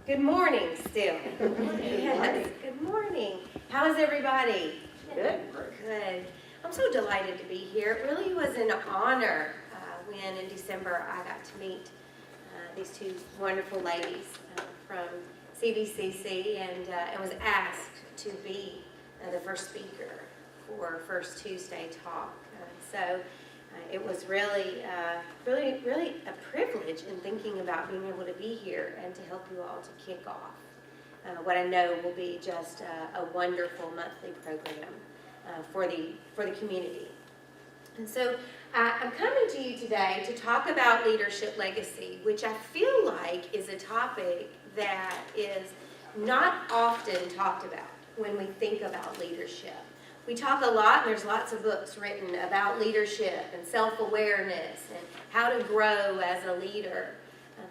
Good morning still. Good morning. Yes, good morning. How is everybody? Good. Good. I'm so delighted to be here. It really was an honor when in December I got to meet these two wonderful ladies from CVCC and was asked to be the first speaker for First Tuesday Talk. It was really a privilege in thinking about being able to be here and to help you all to kick off what I know will be just a wonderful monthly program for the community. And so I'm coming to you today to talk about leadership legacy, which I feel like is a topic that is not often talked about when we think about leadership. We talk a lot, and there's lots of books written about leadership and self-awareness and how to grow as a leader,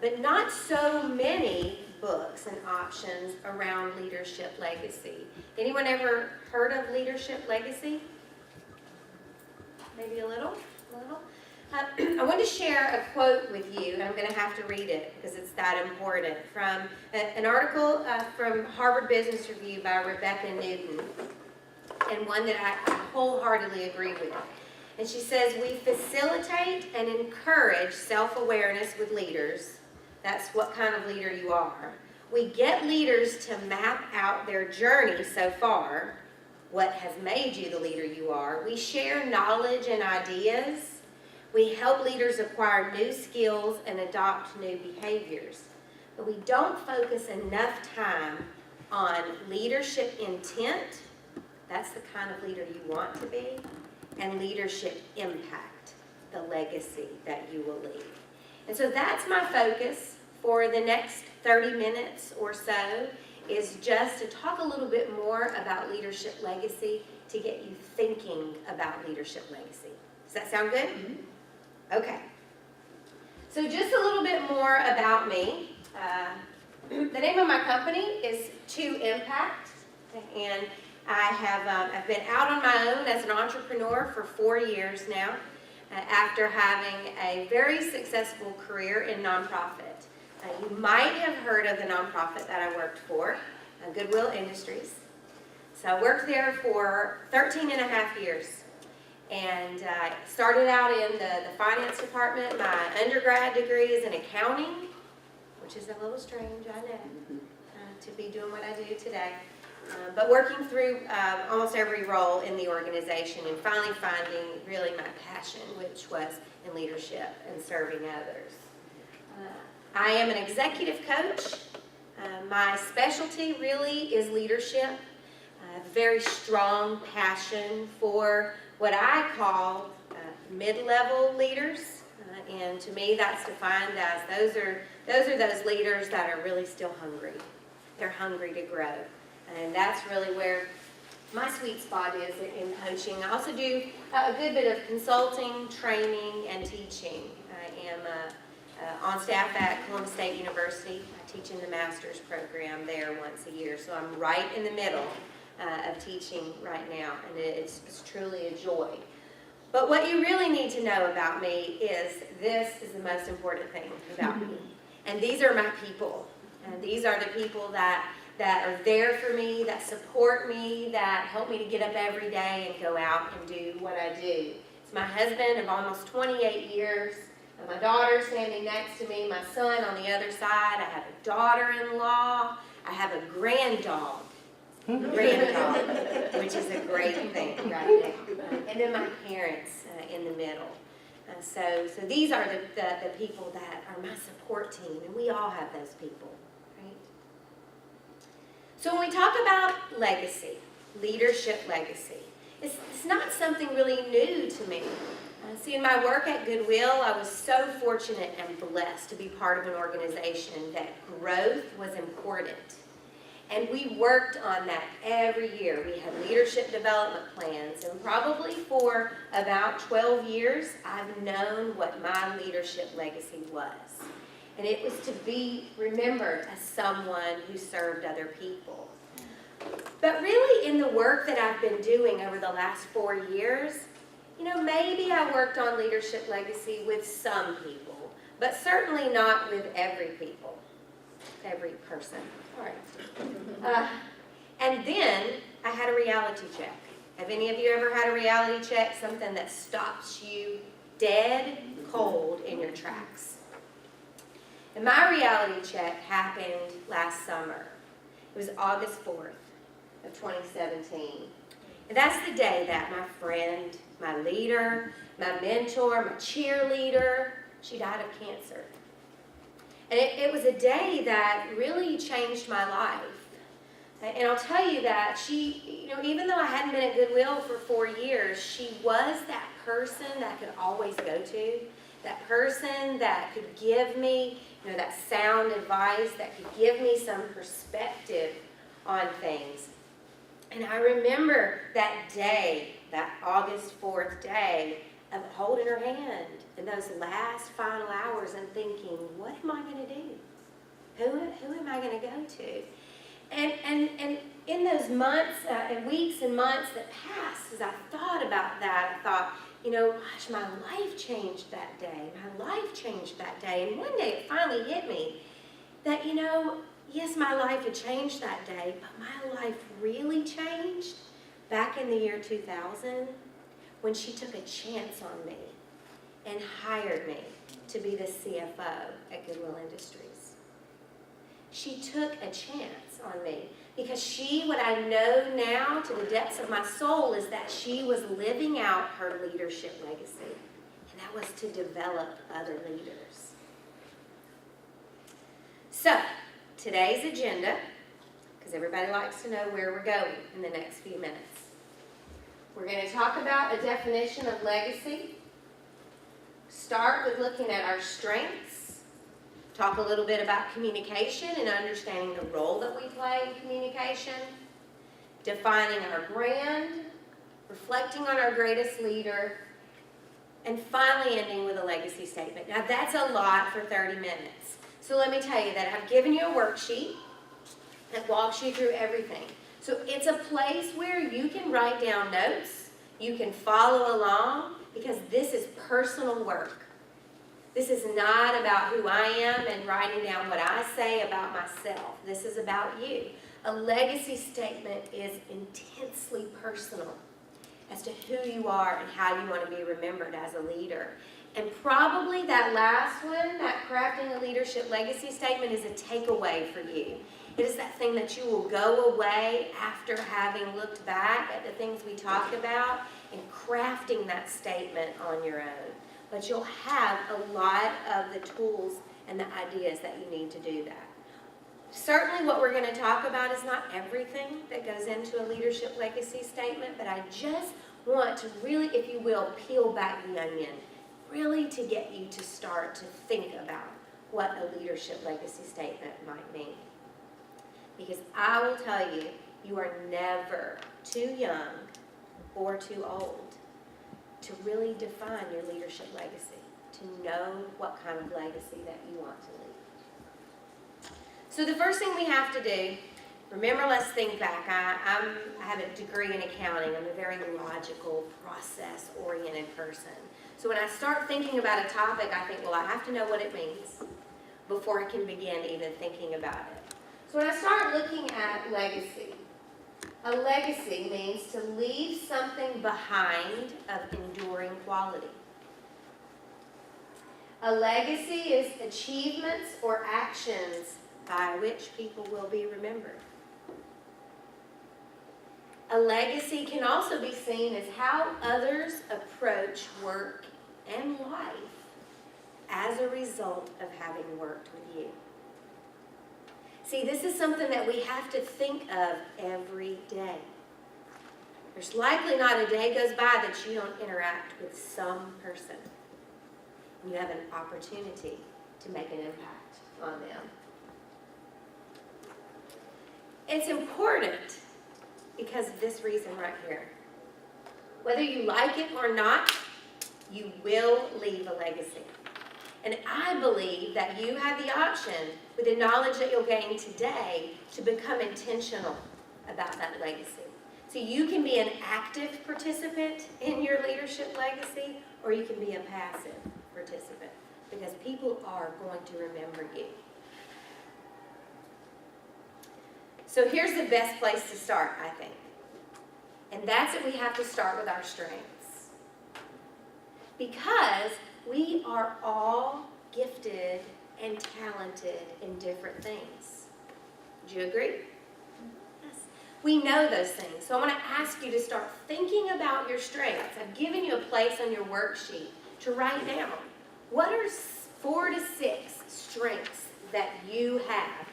but not so many books and options around leadership legacy. Anyone ever heard of leadership legacy? Maybe a little? I want to share a quote with you, and I'm going to have to read it because it's that important, from an article from Harvard Business Review by Rebecca Newton, and one that I wholeheartedly agree with. And she says, "We facilitate and encourage self-awareness with leaders." That's what kind of leader you are. "We get leaders to map out their journey so far, what has made you the leader you are. We share knowledge and ideas. We help leaders acquire new skills and adopt new behaviors. But we don't focus enough time on leadership intent." That's the kind of leader you want to be. And leadership impact, the legacy that you will leave. And so that's my focus for the next 30 minutes or so, is just to talk a little bit more about leadership legacy to get you thinking about leadership legacy. Does that sound good? Mm-hmm. Okay. So just a little bit more about me. The name of my company is To Impact, and I've been out on my own as an entrepreneur for 4 years now, after having a very successful career in nonprofit. You might have heard of the nonprofit that I worked for, Goodwill Industries. So I worked there for 13 and a half years, and started out in the finance department. My undergrad degree is in accounting, which is a little strange, I know, to be doing what I do today. But working through almost every role in the organization and finally finding really my passion, which was in leadership and serving others. I am an executive coach. My specialty really is leadership. I have a very strong passion for what I call mid-level leaders. And to me, that's defined as those are those leaders that are really still hungry. They're hungry to grow. And that's really where my sweet spot is in coaching. I also do a good bit of consulting, training, and teaching. I am on staff at Columbus State University. I teach in the master's program there once a year. So I'm right in the middle of teaching right now, and it's truly a joy. But what you really need to know about me is this is the most important thing about me. And these are my people. And these are the people that are there for me, that support me, that help me to get up every day and go out and do what I do. It's my husband of almost 28 years, and my daughter standing next to me, my son on the other side. I have a daughter-in-law. I have a granddog, which is a great thing right now. And then my parents in the middle. So these are the people that are my support team, and we all have those people. So when we talk about legacy, leadership legacy, it's not something really new to me. See, in my work at Goodwill, I was so fortunate and blessed to be part of an organization that growth was important. And we worked on that every year. We had leadership development plans, and probably for about 12 years, I've known what my leadership legacy was. And it was to be remembered as someone who served other people. But really, in the work that I've been doing over the last 4 years, maybe I worked on leadership legacy with some people, but certainly not with every people. every person. All right. And then I had a reality check. Have any of you ever had a reality check? Something that stops you dead cold in your tracks. And my reality check happened last summer. It was August 4th of 2017. And that's the day that my friend, my leader, my mentor, my cheerleader, she died of cancer. And it was a day that really changed my life. And I'll tell you that she, even though I hadn't been at Goodwill for 4 years, she was that person that I could always go to, that person that could give me, that sound advice, that could give me some perspective on things. And I remember that day, that August 4th day, of holding her hand in those last final hours and thinking, what am I going to do? Who am I going to go to? And in those months and weeks and months that passed, as I thought about that, I thought, gosh, my life changed that day. My life changed that day. And one day it finally hit me that, yes, my life had changed that day, but my life really changed back in the year 2000 when she took a chance on me and hired me to be the CFO at Goodwill Industries. She took a chance on me because what I know now to the depths of my soul is that she was living out her leadership legacy, and that was to develop other leaders. So, today's agenda, because everybody likes to know where we're going in the next few minutes. We're going to talk about a definition of legacy, start with looking at our strengths, talk a little bit about communication and understanding the role that we play in communication, defining our brand, reflecting on our greatest leader, and finally ending with a legacy statement. Now that's a lot for 30 minutes. So let me tell you that I've given you a worksheet that walks you through everything. So it's a place where you can write down notes, you can follow along, because this is personal work. This is not about who I am and writing down what I say about myself. This is about you. A legacy statement is intensely personal as to who you are and how you want to be remembered as a leader. And probably that last one, that crafting a leadership legacy statement, is a takeaway for you. It is that thing that you will go away after having looked back at the things we talked about and crafting that statement on your own. But you'll have a lot of the tools and the ideas that you need to do that. Certainly what we're going to talk about is not everything that goes into a leadership legacy statement, but I just want to really, if you will, peel back the onion, really to get you to start to think about what a leadership legacy statement might mean. Because I will tell you, you are never too young or too old to really define your leadership legacy, to know what kind of legacy that you want to leave. So the first thing we have to do, remember, let's think back. I have a degree in accounting. I'm a very logical, process-oriented person. So when I start thinking about a topic, I think, well, I have to know what it means before I can begin even thinking about it. So when I start looking at legacy, a legacy means to leave something behind of enduring quality. A legacy is achievements or actions by which people will be remembered. A legacy can also be seen as how others approach work and life as a result of having worked with you. See, this is something that we have to think of every day. There's likely not a day goes by that you don't interact with some person. You have an opportunity to make an impact on them. It's important because of this reason right here. Whether you like it or not, you will leave a legacy. And I believe that you have the option, with the knowledge that you'll gain today, to become intentional about that legacy. So you can be an active participant in your leadership legacy, or you can be a passive participant, because people are going to remember you. So here's the best place to start, I think. And that's that we have to start with our strengths. Because we are all gifted and talented in different things. Do you agree? Yes. We know those things. So I want to ask you to start thinking about your strengths. I've given you a place on your worksheet to write down. What are 4 to 6 strengths that you have?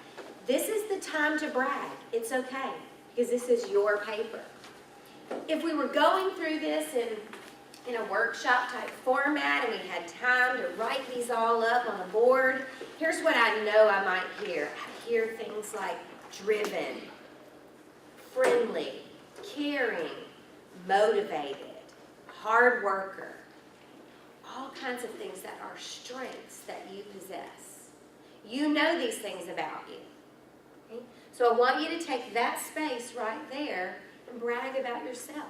This is the time to brag. It's okay, because this is your paper. If we were going through this in a workshop type format and we had time to write these all up on a board, here's what I know I might hear. I hear things like driven, friendly, caring, motivated, hard worker. All kinds of things that are strengths that you possess. You know these things about you. Okay? So I want you to take that space right there and brag about yourself.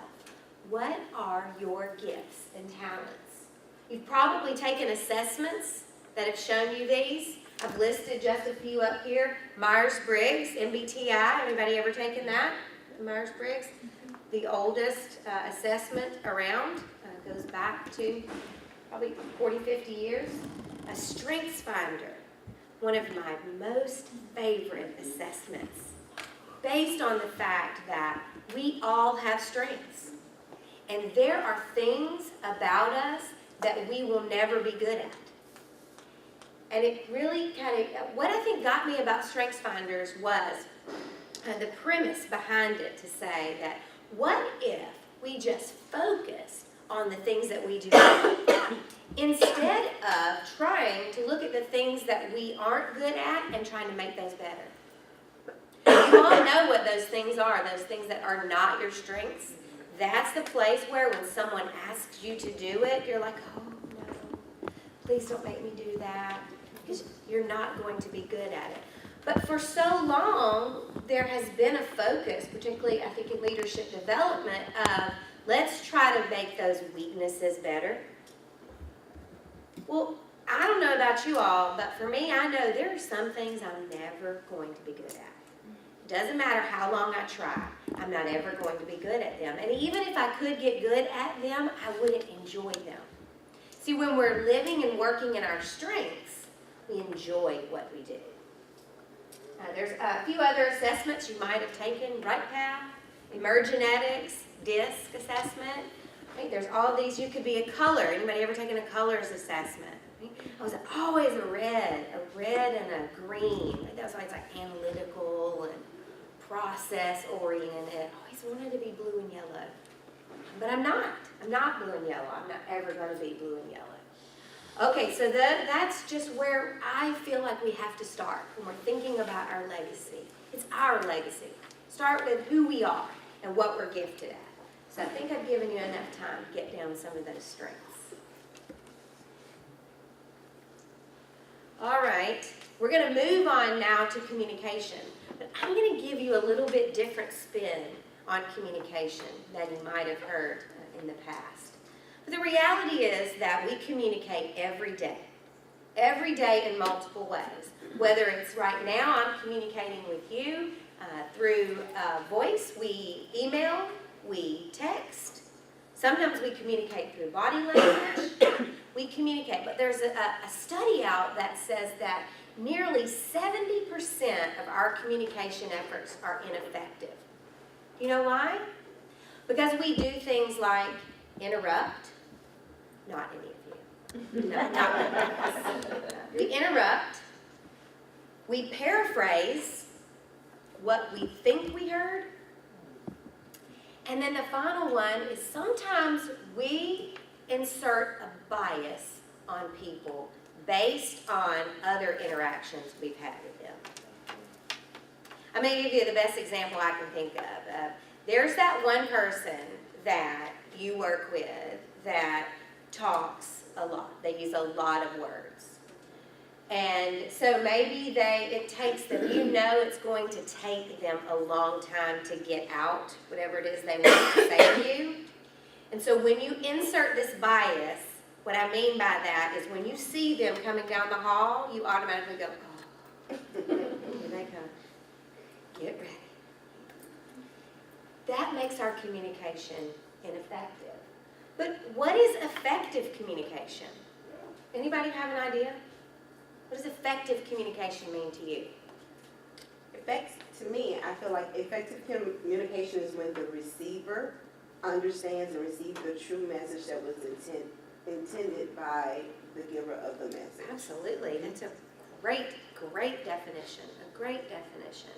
What are your gifts and talents? You've probably taken assessments that have shown you these. I've listed just a few up here. Myers-Briggs, MBTI. Anybody ever taken that? Myers-Briggs? The oldest assessment around. Goes back to probably 40, 50 years. A Strengths Finder. One of my most favorite assessments. Based on the fact that we all have strengths. And there are things about us that we will never be good at. And it really what I think got me about Strengths Finders was the premise behind it to say that what if we just focused on the things that we do instead of trying to look at the things that we aren't good at and trying to make those better. You all know what those things are, those things that are not your strengths. That's the place where when someone asks you to do it, you're like, oh no, please don't make me do that, because you're not going to be good at it. But for so long, there has been a focus, particularly I think in leadership development, of let's try to make those weaknesses better. Well, I don't know about you all, but for me, I know there are some things I'm never going to be good at. Doesn't matter how long I try, I'm not ever going to be good at them. And even if I could get good at them, I wouldn't enjoy them. See, when we're living and working in our strengths, we enjoy what we do. There's a few other assessments you might have taken, Right Path, Emergenetics, DISC assessment. Right? There's all these. You could be a color. Anybody ever taken a colors assessment? Right? I was always a red and a green. Right? That was always like analytical and process-oriented. I always wanted to be blue and yellow. But I'm not. I'm not blue and yellow. I'm not ever going to be blue and yellow. Okay, so that's just where I feel like we have to start when we're thinking about our legacy. It's our legacy. Start with who we are and what we're gifted at. So I think I've given you enough time to get down some of those strengths. All right, we're going to move on now to communication. But I'm going to give you a little bit different spin on communication than you might have heard in the past. But the reality is that we communicate every day in multiple ways. Whether it's right now, I'm communicating with you through voice, we email, we text. Sometimes we communicate through body language. We communicate, but there's a study out that says that nearly 70% of our communication efforts are ineffective. You know why? Because we do things like interrupt. Not any of you. No, not any of us. We interrupt. We paraphrase what we think we heard. And then the final one is sometimes we insert a bias on people based on other interactions we've had with them. I'm going to give you the best example I can think of. There's that one person that you work with that talks a lot. They use a lot of words. And so maybe it takes them, it's going to take them a long time to get out whatever it is they want to say to you. And so when you insert this bias, what I mean by that is when you see them coming down the hall, you automatically go, oh, here they come. Get ready. makes our communication ineffective. But what is effective communication? Anybody have an idea? What does effective communication mean to you? To me, I feel like effective communication is when the receiver understands and receives the true message that was intended by the giver of the message. Absolutely. That's a great definition. A great definition.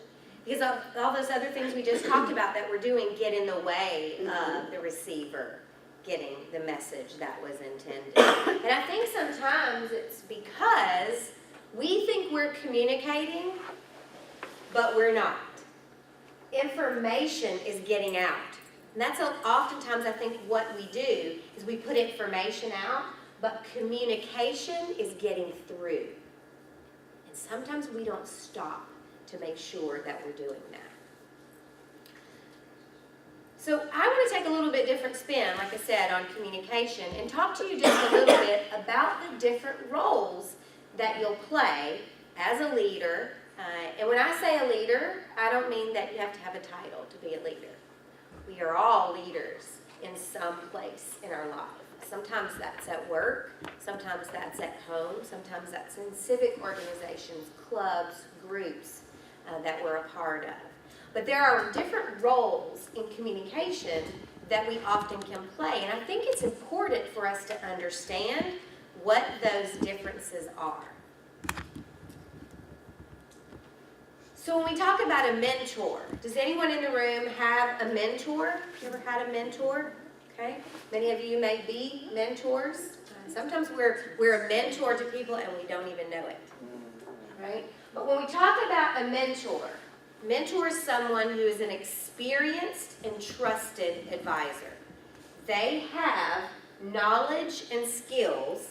Because all those other things we just talked about that we're doing get in the way of the receiver getting the message that was intended. And I think sometimes it's because we think we're communicating, but we're not. Information is getting out. And that's oftentimes, I think, what we do is we put information out, but communication is getting through. And sometimes we don't stop to make sure that we're doing that. So I want to take a little bit different spin, like I said, on communication and talk to you just a little bit about the different roles that you'll play as a leader. And when I say a leader, I don't mean that you have to have a title to be a leader. We are all leaders in some place in our life. Sometimes that's at work, sometimes that's at home, sometimes that's in civic organizations, clubs, groups that we're a part of. But there are different roles in communication that we often can play, and I think it's important for us to understand what those differences are. So when we talk about a mentor, does anyone in the room have a mentor? You ever had a mentor? Okay. Many of you may be mentors. Sometimes we're a mentor to people and we don't even know it. Right? But when we talk about a mentor is someone who is an experienced and trusted advisor. They have knowledge and skills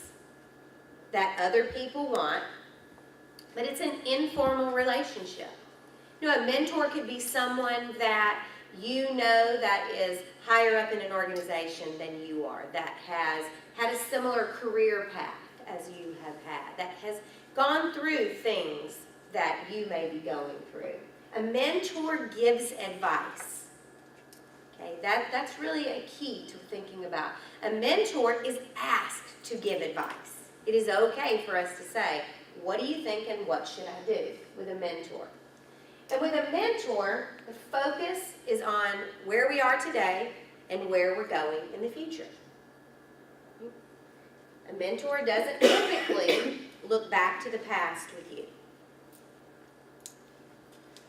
that other people want, but it's an informal relationship. You know, a mentor could be someone that you know that is higher up in an organization than you are, that has had a similar career path as you have had, that has gone through things that you may be going through. A mentor gives advice. Okay, that's really a key to thinking about. A mentor is asked to give advice. It is okay for us to say, what do you think and what should I do with a mentor? And with a mentor, the focus is on where we are today and where we're going in the future. A mentor doesn't typically look back to the past with you.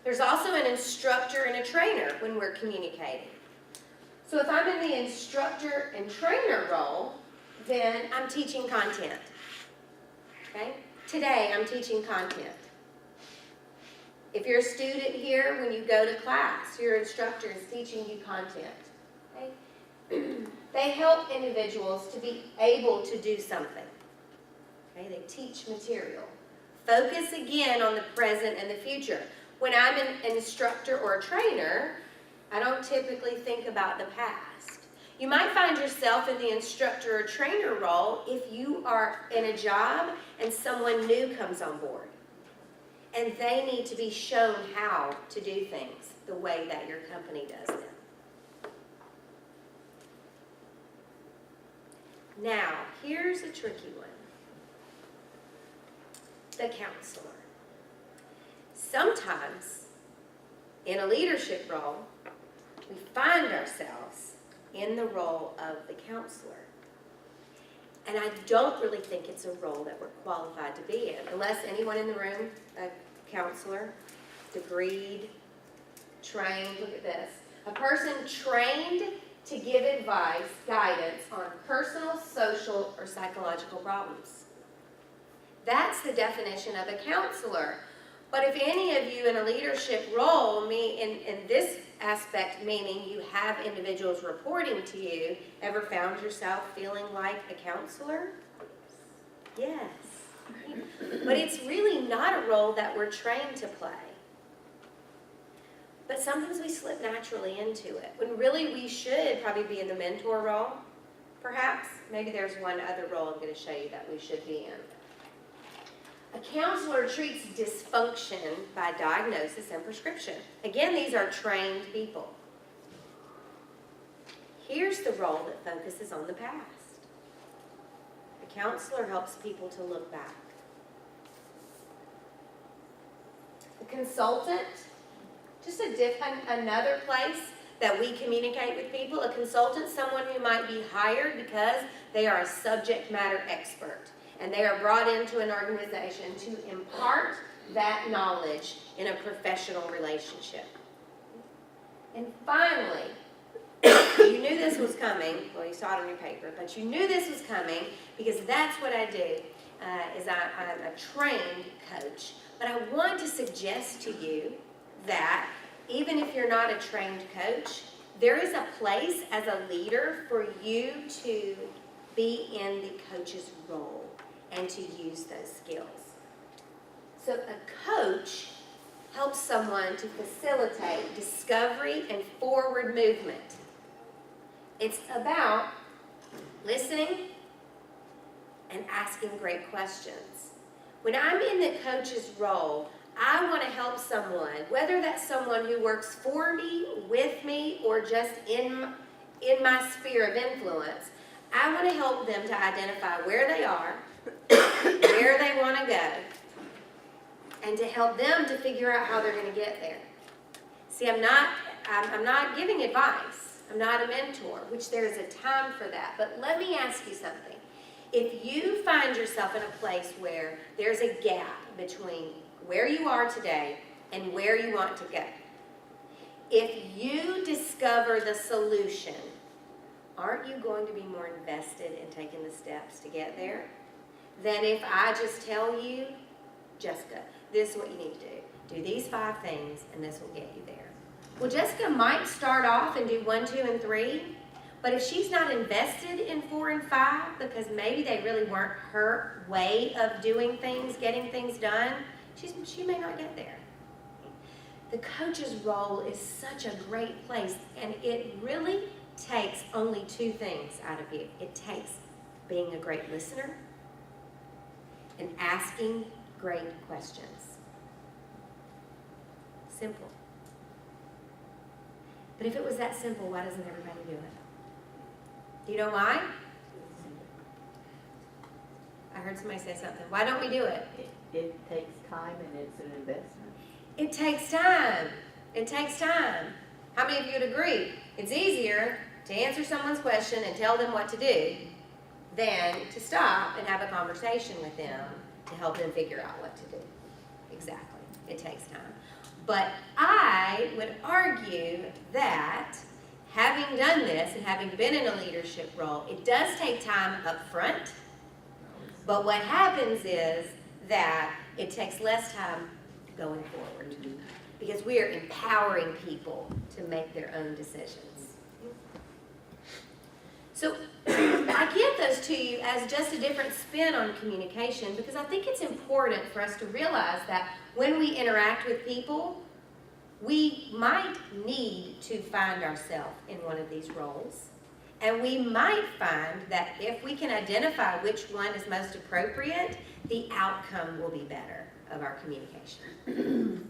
There's also an instructor and a trainer when we're communicating. So if I'm in the instructor and trainer role, then I'm teaching content. Okay? Today, I'm teaching content. If you're a student here, when you go to class, your instructor is teaching you content. Okay? They help individuals to be able to do something. Okay? They teach material. Focus again on the present and the future. When I'm an instructor or a trainer, I don't typically think about the past. You might find yourself in the instructor or trainer role if you are in a job and someone new comes on board. And they need to be shown how to do things the way that your company does them. Now, here's a tricky one. The counselor. Sometimes, in a leadership role, we find ourselves in the role of the counselor. And I don't really think it's a role that we're qualified to be in, unless anyone in the room, a counselor, degreed, trained, look at this. A person trained to give advice, guidance on personal, social, or psychological problems. That's the definition of a counselor. But if any of you in a leadership role, in this aspect, meaning you have individuals reporting to you, ever found yourself feeling like a counselor? Yes. But it's really not a role that we're trained to play. But sometimes we slip naturally into it, when really we should probably be in the mentor role. Perhaps, maybe there's one other role I'm going to show you that we should be in. A counselor treats dysfunction by diagnosis and prescription. Again, these are trained people. Here's the role that focuses on the past. The counselor helps people to look back. The consultant, just another place that we communicate with people. A consultant, someone who might be hired because they are a subject matter expert and they are brought into an organization to impart that knowledge in a professional relationship. And finally, you knew this was coming. Well, you saw it on your paper, but you knew this was coming because that's what I do. I'm a trained coach, but I want to suggest to you that even if you're not a trained coach, there is a place as a leader for you to be in the coach's role and to use those skills. So a coach helps someone to facilitate discovery and forward movement. It's about listening and asking great questions. When I'm in the coach's role, I want to help someone, whether that's someone who works for me, with me, or just in my sphere of influence. I want to help them to identify where they are, where they want to go, and to help them to figure out how they're going to get there. See, I'm not giving advice. I'm not a mentor, which there is a time for that. But let me ask you something. If you find yourself in a place where there's a gap between where you are today and where you want to go, if you discover the solution, aren't you going to be more invested in taking the steps to get there than if I just tell you, Jessica, this is what you need to do. Do these 5 things and this will get you there. Well, Jessica might start off and do 1, 2, and 3, but if she's not invested in 4 and 5 because maybe they really weren't her way of doing things, getting things done, she may not get there. The coach's role is such a great place, and it really takes only 2 things out of you. It takes being a great listener and asking great questions. Simple. But if it was that simple, why doesn't everybody do it? Do you know why? I heard somebody say something. Why don't we do it? It takes time and it's an investment. It takes time. It takes time. How many of you would agree? It's easier to answer someone's question and tell them what to do than to stop and have a conversation with them to help them figure out what to do. Exactly. It takes time. But I would argue that having done this and having been in a leadership role, it does take time up front. But what happens is that it takes less time going forward because we are empowering people to make their own decisions. So I give those to you as just a different spin on communication because I think it's important for us to realize that when we interact with people, we might need to find ourselves in one of these roles. And we might find that if we can identify which one is most appropriate, the outcome will be better of our communication.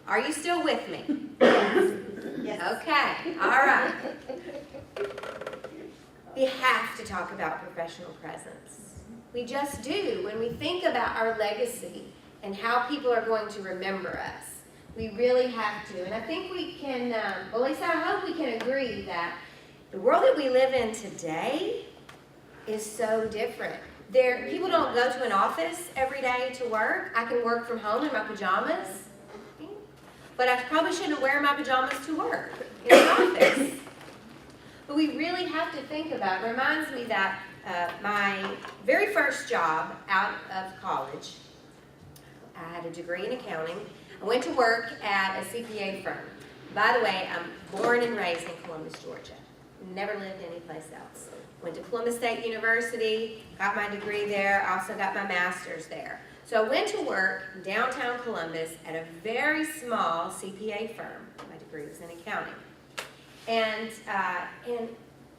Are you still with me? Yes. Okay, all right. We have to talk about professional presence. We just do. When we think about our legacy and how people are going to remember us, we really have to. And I think we can, well, at least I hope we can agree that the world that we live in today is so different. People don't go to an office every day to work. I can work from home in my pajamas. But I probably shouldn't wear my pajamas to work in an office. But we really have to think about it. It reminds me that my very first job out of college, I had a degree in accounting. I went to work at a CPA firm. By the way, I'm born and raised in Columbus, Georgia. Never lived anyplace else. Went to Columbus State University, got my degree there, also got my master's there. So I went to work in downtown Columbus at a very small CPA firm. My degree was in accounting. And I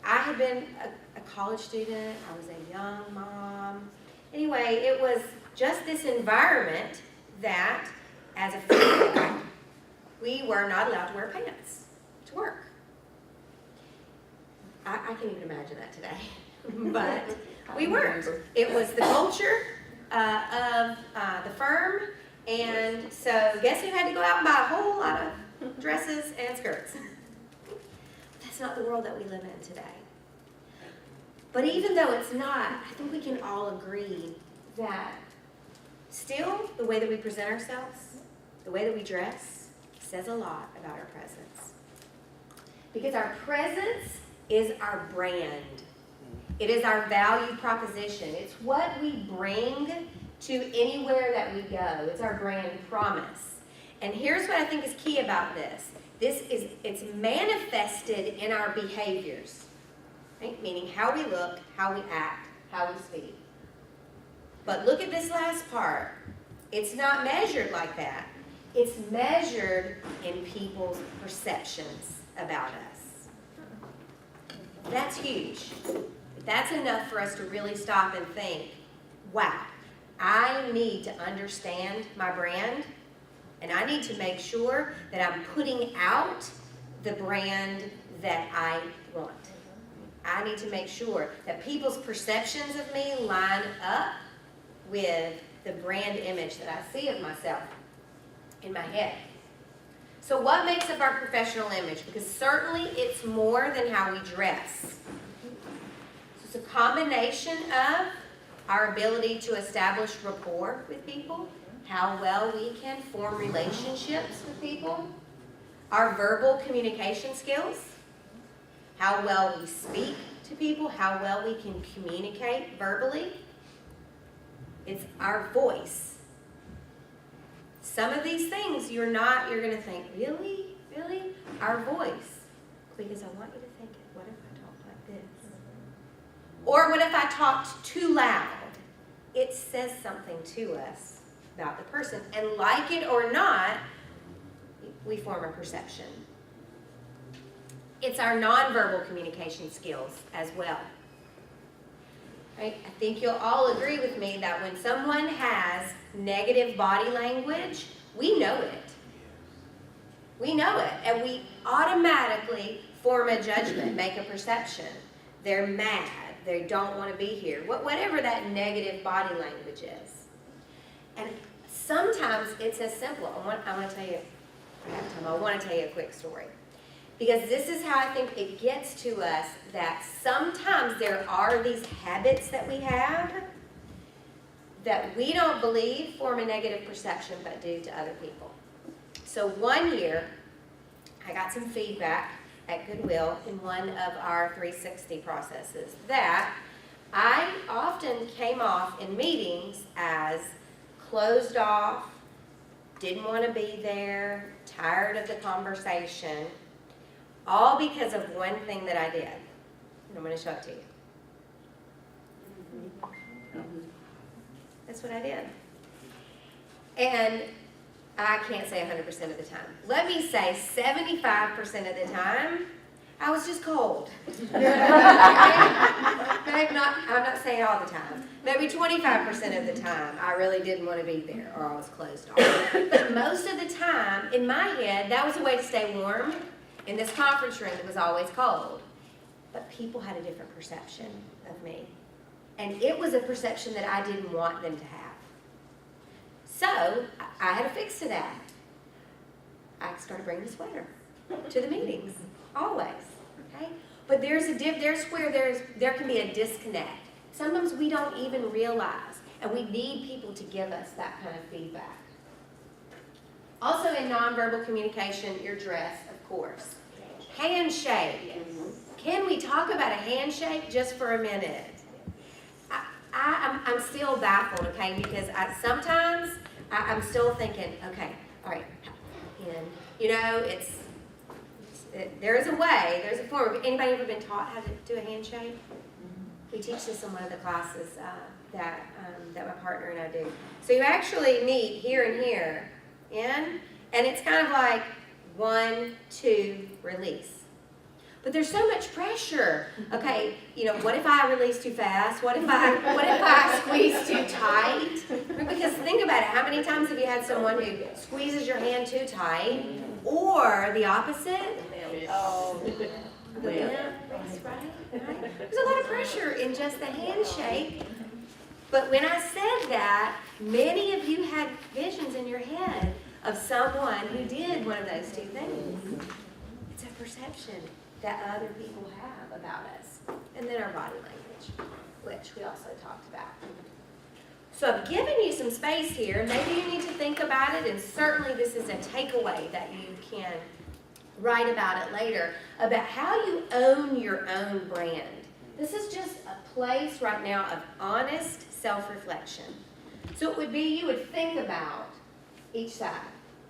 had been a college student. I was a young mom. Anyway, it was just this environment that, as a female, we were not allowed to wear pants to work. I can't even imagine that today, but we weren't. It was the culture of the firm, and so guess who had to go out and buy a whole lot of dresses and skirts? That's not the world that we live in today. But even though it's not, I think we can all agree that still the way that we present ourselves, the way that we dress, says a lot about our presence. Because our presence is our brand. It is our value proposition. It's what we bring to anywhere that we go. It's our brand promise. And here's what I think is key about this. It's manifested in our behaviors. Right? Meaning how we look, how we act, how we speak. But look at this last part. It's not measured like that. It's measured in people's perceptions about us. That's huge. That's enough for us to really stop and think, wow, I need to understand my brand, and I need to make sure that I'm putting out the brand that I want. I need to make sure that people's perceptions of me line up with the brand image that I see of myself in my head. So what makes up our professional image? Because certainly it's more than how we dress. So it's a combination of our ability to establish rapport with people, how well we can form relationships with people, our verbal communication skills, how well we speak to people, how well we can communicate verbally. It's our voice. Some of these things you're going to think, really? Really? Our voice. Because I want you to think, what if I talked like this? Or what if I talked too loud? It says something to us about the person. And like it or not, we form a perception. It's our nonverbal communication skills as well. Right? I think you'll all agree with me that when someone has negative body language, we know it. We know it, and we automatically form a judgment, make a perception. They're mad. They don't want to be here. Whatever that negative body language is. And sometimes it's as simple. I want to tell you, I want to tell you a quick story. Because this is how I think it gets to us, that sometimes there are these habits that we have that we don't believe form a negative perception but do to other people. So one year, I got some feedback at Goodwill in one of our 360 processes that I often came off in meetings as closed off, didn't want to be there, tired of the conversation, all because of one thing that I did. And I'm going to show it to you. That's what I did. And I can't say 100% of the time. Let me say 75% of the time, I was just cold. I'm not saying all the time. Maybe 25% of the time, I really didn't want to be there, or I was closed off. But most of the time, in my head, that was a way to stay warm in this conference room that was always cold. But people had a different perception of me. And it was a perception that I didn't want them to have. So, I had a fix to that. I started bringing a sweater to the meetings, always, okay? But there can be a disconnect. Sometimes we don't even realize, and we need people to give us that kind of feedback. Also in nonverbal communication, your dress, of course. Handshake. Can we talk about a handshake just for a minute? I'm still baffled, okay, because sometimes I'm still thinking, okay, all right, and you know, there is a way, there's a form. Anybody ever been taught how to do a handshake? We teach this in one of the classes that my partner and I do. So you actually meet here and here, and it's kind of like 1, 2, release. But there's so much pressure. Okay, what if I release too fast? What if I squeeze too tight? Because think about it, how many times have you had someone who squeezes your hand too tight? Or the opposite? Oh. The limp, right? There's a lot of pressure in just the handshake. But when I said that, many of you had visions in your head of someone who did one of those two things. It's a perception that other people have about us. And then our body language, which we also talked about. So I've given you some space here. Maybe you need to think about it, and certainly this is a takeaway that you can write about it later, about how you own your own brand. This is just a place right now of honest self-reflection. So it would be, you would think about each side.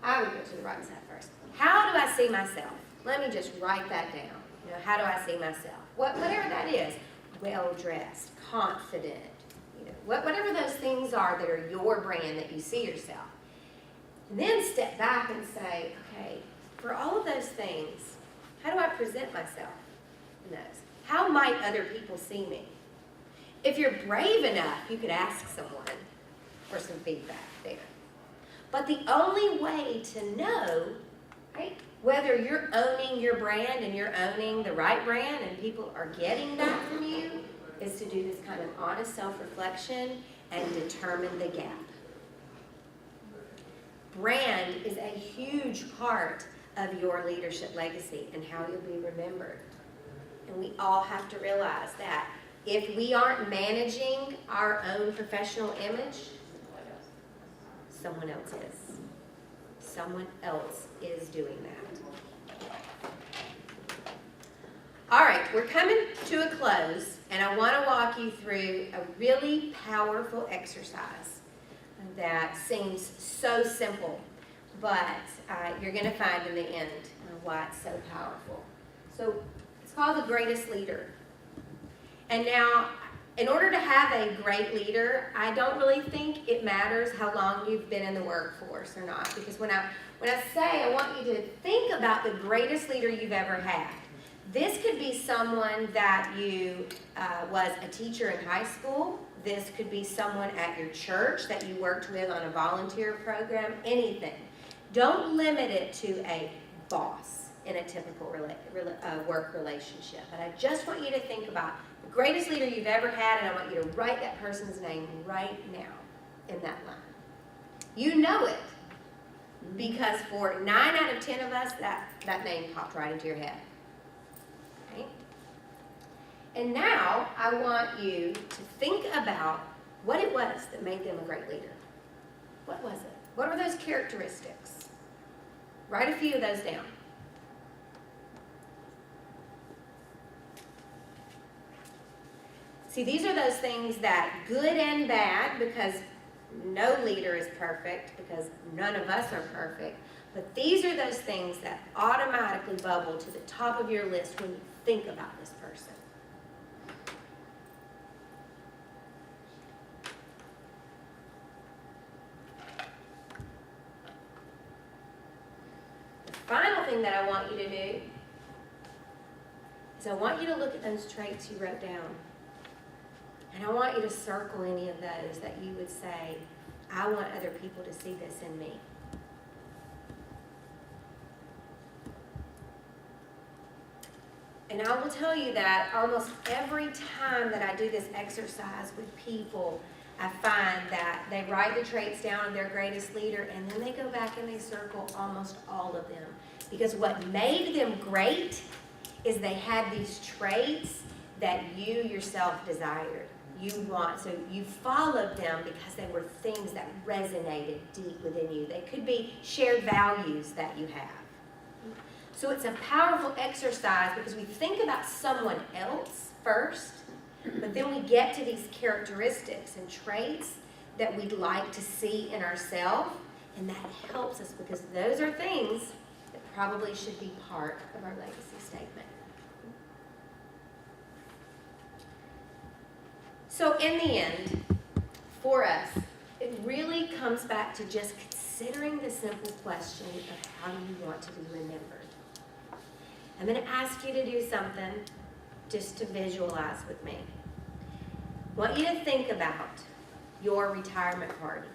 I would go to the right side first. How do I see myself? Let me just write that down. How do I see myself? Whatever that is, well-dressed, confident, whatever those things are that are your brand that you see yourself. And then step back and say, okay, for all of those things, how do I present myself in those? How might other people see me? If you're brave enough, you could ask someone for some feedback there. But the only way to know, right, whether you're owning your brand and you're owning the right brand and people are getting that from you, is to do this kind of honest self-reflection and determine the gap. Brand is a huge part of your leadership legacy and how you'll be remembered. And we all have to realize that if we aren't managing our own professional image, someone else is. Someone else is doing that. All right, we're coming to a close, and I want to walk you through a really powerful exercise that seems so simple, but you're going to find in the end why it's so powerful. So it's called the greatest leader. And now, in order to have a great leader, I don't really think it matters how long you've been in the workforce or not. Because when I say I want you to think about the greatest leader you've ever had, this could be someone that you was a teacher in high school. This could be someone at your church that you worked with on a volunteer program, anything. Don't limit it to a boss in a typical work relationship. But I just want you to think about the greatest leader you've ever had, and I want you to write that person's name right now in that line. You know it, because for 9 out of 10 of us, that name popped right into your head. Okay? And now I want you to think about what it was that made them a great leader. What was it? What were those characteristics? Write a few of those down. See, these are those things that, good and bad, because no leader is perfect, because none of us are perfect, but these are those things that automatically bubble to the top of your list when you think about this person. The final thing that I want you to do is I want you to look at those traits you wrote down. And I want you to circle any of those that you would say, I want other people to see this in me. And I will tell you that almost every time that I do this exercise with people, I find that they write the traits down of their greatest leader, and then they go back and they circle almost all of them. Because what made them great is they had these traits that you yourself desired. So you followed them because they were things that resonated deep within you. They could be shared values that you have. So it's a powerful exercise because we think about someone else first, but then we get to these characteristics and traits that we'd like to see in ourselves, and that helps us because those are things that probably should be part of our legacy statement. So in the end, for us, it really comes back to just considering the simple question of how do you want to be remembered? I'm going to ask you to do something just to visualize with me. I want you to think about your retirement party.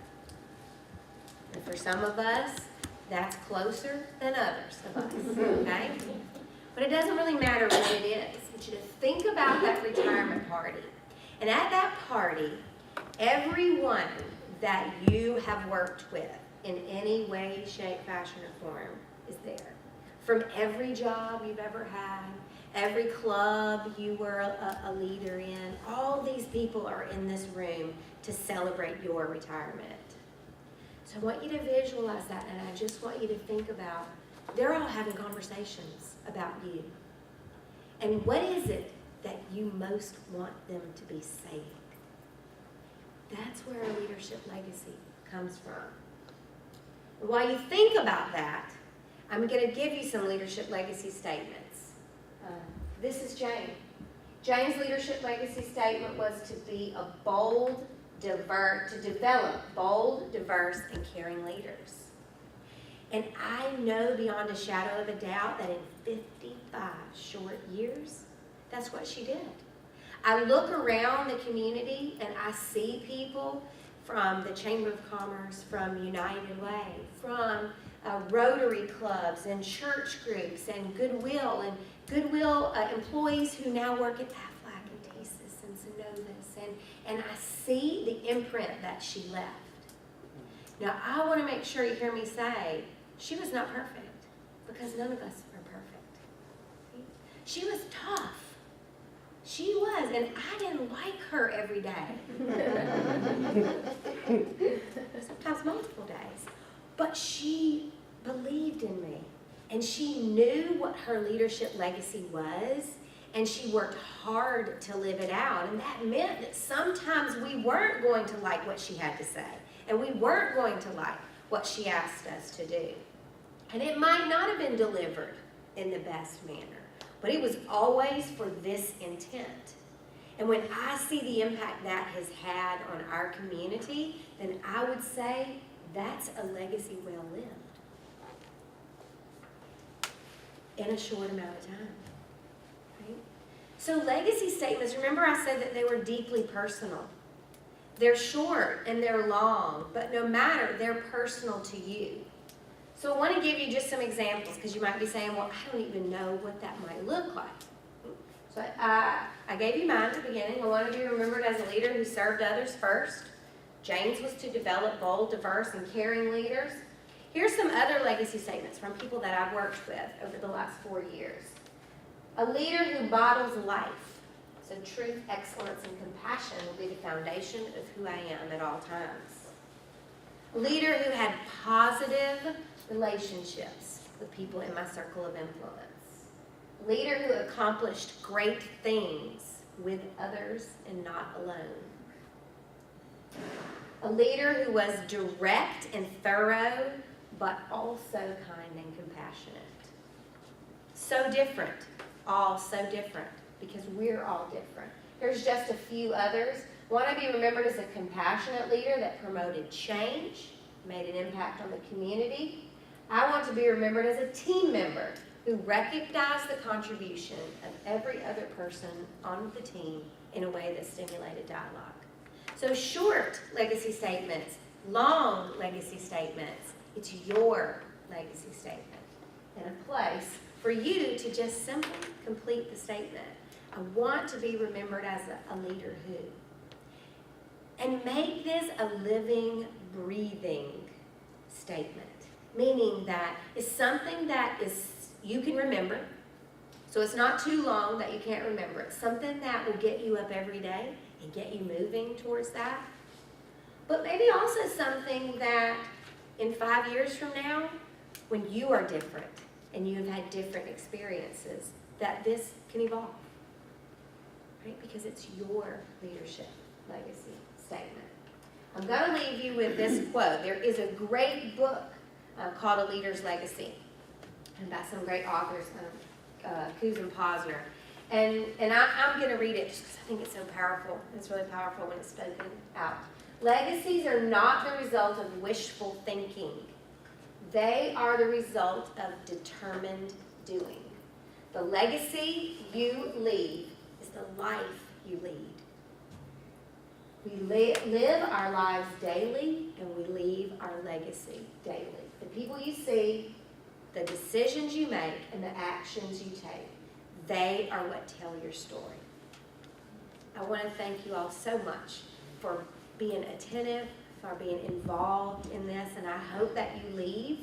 And for some of us, that's closer than others of us, okay? But it doesn't really matter what it is. I want you to think about that retirement party. And at that party, everyone that you have worked with in any way, shape, fashion, or form is there. From every job you've ever had, every club you were a leader in, all these people are in this room to celebrate your retirement. So I want you to visualize that, and I just want you to think about, they're all having conversations about you. And what is it that you most want them to be saying? That's where our leadership legacy comes from. And while you think about that, I'm going to give you some leadership legacy statements. This is Jane. Jane's leadership legacy statement was to be a bold, to develop bold, diverse, and caring leaders. And I know beyond a shadow of a doubt that in 55 short years, that's what she did. I look around the community and I see people from the Chamber of Commerce, from United Way, from Rotary clubs and church groups and Goodwill employees who now work at Aflac and TASIS and Synovus, and I see the imprint that she left. Now I want to make sure you hear me say, she was not perfect, because none of us are perfect. She was tough. She was, and I didn't like her every day. Sometimes multiple days. But she believed in me, and she knew what her leadership legacy was, and she worked hard to live it out. And that meant that sometimes we weren't going to like what she had to say, and we weren't going to like what she asked us to do. And it might not have been delivered in the best manner, but it was always for this intent. And when I see the impact that has had on our community, then I would say that's a legacy well lived in a short amount of time. Right? So legacy statements, remember I said that they were deeply personal. They're short and they're long, but no matter, they're personal to you. So I want to give you just some examples, because you might be saying, well, I don't even know what that might look like. So I gave you mine at the beginning. I wanted you to remember it as a leader who served others first. James was to develop bold, diverse, and caring leaders. Here's some other legacy statements from people that I've worked with over the last 4 years. A leader who models life. So truth, excellence, and compassion will be the foundation of who I am at all times. A leader who had positive relationships with people in my circle of influence. A leader who accomplished great things with others and not alone. A leader who was direct and thorough, but also kind and compassionate. So different, all so different, because we're all different. Here's just a few others. Want to be remembered as a compassionate leader that promoted change, made an impact on the community. I want to be remembered as a team member who recognized the contribution of every other person on the team in a way that stimulated dialogue. So short legacy statements, long legacy statements, it's your legacy statement, and a place for you to just simply complete the statement. I want to be remembered as a leader who. And make this a living, breathing statement, meaning that it's something that you can remember. So it's not too long that you can't remember. It's something that will get you up every day and get you moving towards that. But maybe also something that in 5 years from now, when you are different and you have had different experiences, that this can evolve, right? Because it's your leadership legacy statement. I'm going to leave you with this quote. There is a great book called A Leader's Legacy, and by some great authors, Kuz and Posner. And I'm going to read it just because I think it's so powerful. It's really powerful when it's spoken out. Legacies are not the result of wishful thinking. They are the result of determined doing. The legacy you leave is the life you lead. We live our lives daily, and we leave our legacy daily. The people you see, the decisions you make, and the actions you take, they are what tell your story. I want to thank you all so much for being attentive, for being involved in this, and I hope that you leave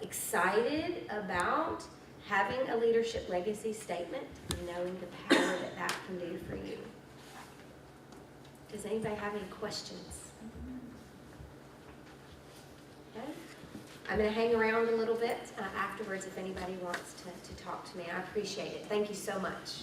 excited about having a leadership legacy statement and knowing the power that that can do for you. Does anybody have any questions? Okay. I'm going to hang around a little bit afterwards if anybody wants to talk to me. I appreciate it. Thank you so much.